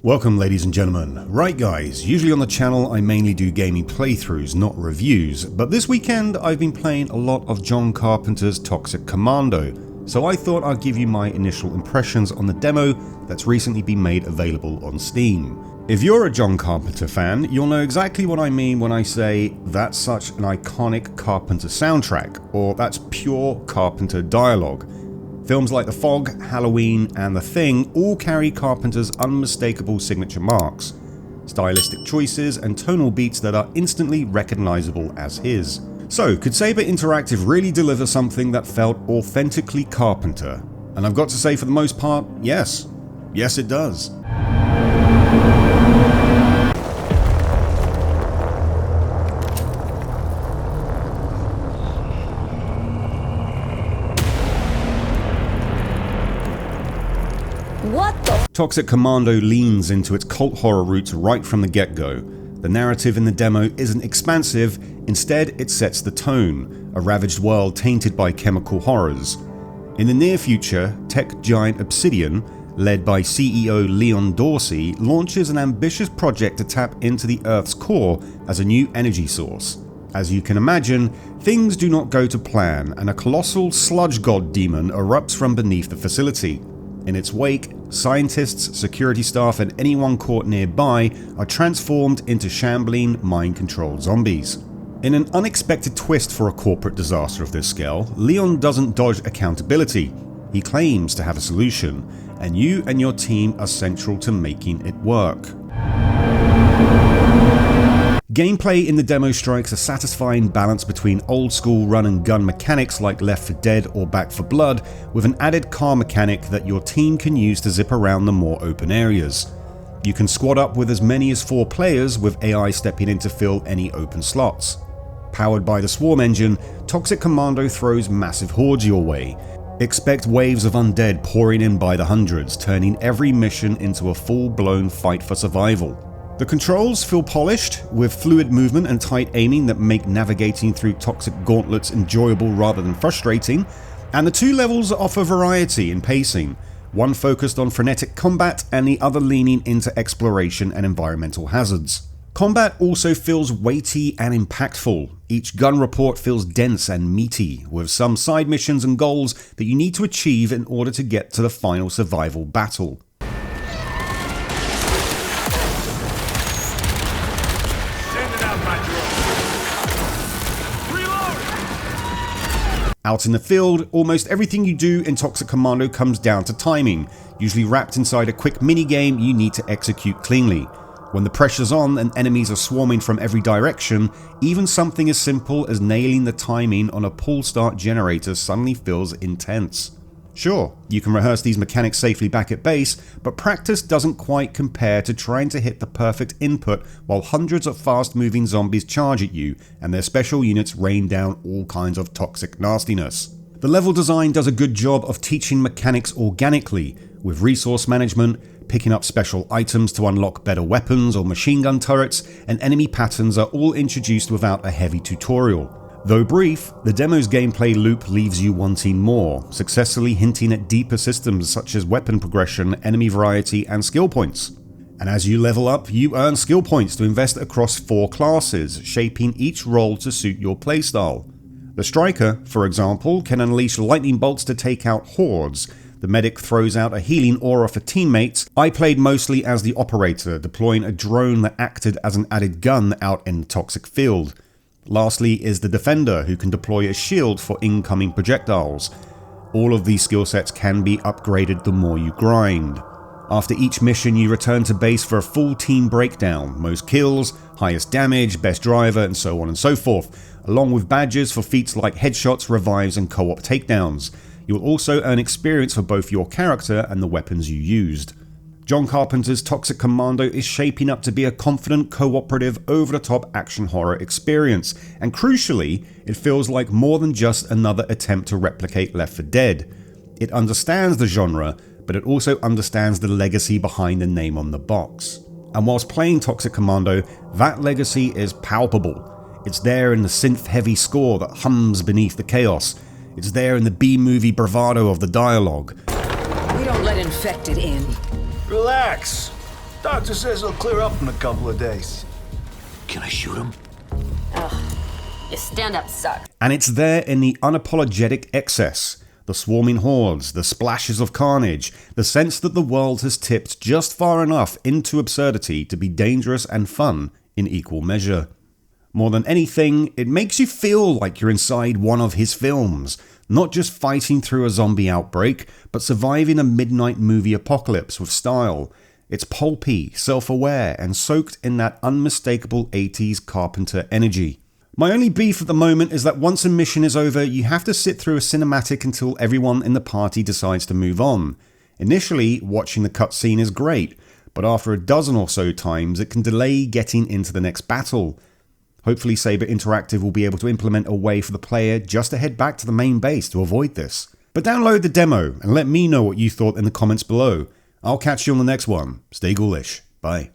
Welcome ladies and gentlemen. Right guys, usually on the channel I mainly do gaming playthroughs, not reviews, but this weekend I've been playing a lot of John Carpenter's Toxic Commando, so I thought I'd give you my initial impressions on the demo that's recently been made available on Steam. If you're a John Carpenter fan, you'll know exactly what I mean when I say that's such an iconic Carpenter soundtrack, or that's pure Carpenter dialogue. Films like The Fog, Halloween, and The Thing all carry Carpenter's unmistakable signature marks, stylistic choices, and tonal beats that are instantly recognizable as his. So, could Saber Interactive really deliver something that felt authentically Carpenter? And I've got to say, for the most part, yes. Yes, it does. What the? Toxic Commando leans into its cult horror roots right from the get-go. The narrative in the demo isn't expansive, instead it sets the tone, a ravaged world tainted by chemical horrors. In the near future, tech giant Obsidian, led by CEO Leon Dorsey, launches an ambitious project to tap into the Earth's core as a new energy source. As you can imagine, things do not go to plan, and a colossal Sludge God demon erupts from beneath the facility. In its wake, scientists, security staff, and anyone caught nearby are transformed into shambling, mind-controlled zombies. In an unexpected twist for a corporate disaster of this scale, Leon doesn't dodge accountability. He claims to have a solution, and you and your team are central to making it work. Gameplay in the demo strikes a satisfying balance between old-school run-and-gun mechanics like Left 4 Dead or Back 4 Blood, with an added car mechanic that your team can use to zip around the more open areas. You can squad up with as many as 4 players, with AI stepping in to fill any open slots. Powered by the Swarm engine, Toxic Commando throws massive hordes your way. Expect waves of undead pouring in by the hundreds, turning every mission into a full-blown fight for survival. The controls feel polished, with fluid movement and tight aiming that make navigating through toxic gauntlets enjoyable rather than frustrating, and the 2 levels offer variety in pacing, one focused on frenetic combat and the other leaning into exploration and environmental hazards. Combat also feels weighty and impactful. Each gun report feels dense and meaty, with some side missions and goals that you need to achieve in order to get to the final survival battle. Out in the field, almost everything you do in Toxic Commando comes down to timing, usually wrapped inside a quick minigame you need to execute cleanly. When the pressure's on and enemies are swarming from every direction, even something as simple as nailing the timing on a pull start generator suddenly feels intense. Sure, you can rehearse these mechanics safely back at base, but practice doesn't quite compare to trying to hit the perfect input while hundreds of fast-moving zombies charge at you and their special units rain down all kinds of toxic nastiness. The level design does a good job of teaching mechanics organically, with resource management, picking up special items to unlock better weapons or machine gun turrets, and enemy patterns are all introduced without a heavy tutorial. Though brief, the demo's gameplay loop leaves you wanting more, successfully hinting at deeper systems such as weapon progression, enemy variety, and skill points. And as you level up, you earn skill points to invest across 4 classes, shaping each role to suit your playstyle. The Striker, for example, can unleash lightning bolts to take out hordes. The Medic throws out a healing aura for teammates. I played mostly as the Operator, deploying a drone that acted as an added gun out in the toxic field. Lastly is the Defender, who can deploy a shield for incoming projectiles. All of these skill sets can be upgraded the more you grind. After each mission you return to base for a full team breakdown, most kills, highest damage, best driver, and so on and so forth, along with badges for feats like headshots, revives, and co-op takedowns. You'll also earn experience for both your character and the weapons you used. John Carpenter's Toxic Commando is shaping up to be a confident, cooperative, over-the-top action horror experience, and crucially, it feels like more than just another attempt to replicate Left 4 Dead. It understands the genre, but it also understands the legacy behind the name on the box. And whilst playing Toxic Commando, that legacy is palpable. It's there in the synth-heavy score that hums beneath the chaos. It's there in the B-movie bravado of the dialogue. We don't let infected in. Relax. Doctor says it'll clear up in a couple of days. Can I shoot him? Ugh. Your stand-up sucks. And it's there in the unapologetic excess. The swarming hordes, the splashes of carnage, the sense that the world has tipped just far enough into absurdity to be dangerous and fun in equal measure. More than anything, it makes you feel like you're inside one of his films, not just fighting through a zombie outbreak, but surviving a midnight movie apocalypse with style. It's pulpy, self-aware, and soaked in that unmistakable 80s Carpenter energy. My only beef at the moment is that once a mission is over, you have to sit through a cinematic until everyone in the party decides to move on. Initially, watching the cutscene is great, but after a dozen or so times, it can delay getting into the next battle. Hopefully Saber Interactive will be able to implement a way for the player just to head back to the main base to avoid this. But download the demo and let me know what you thought in the comments below. I'll catch you on the next one. Stay ghoulish. Bye.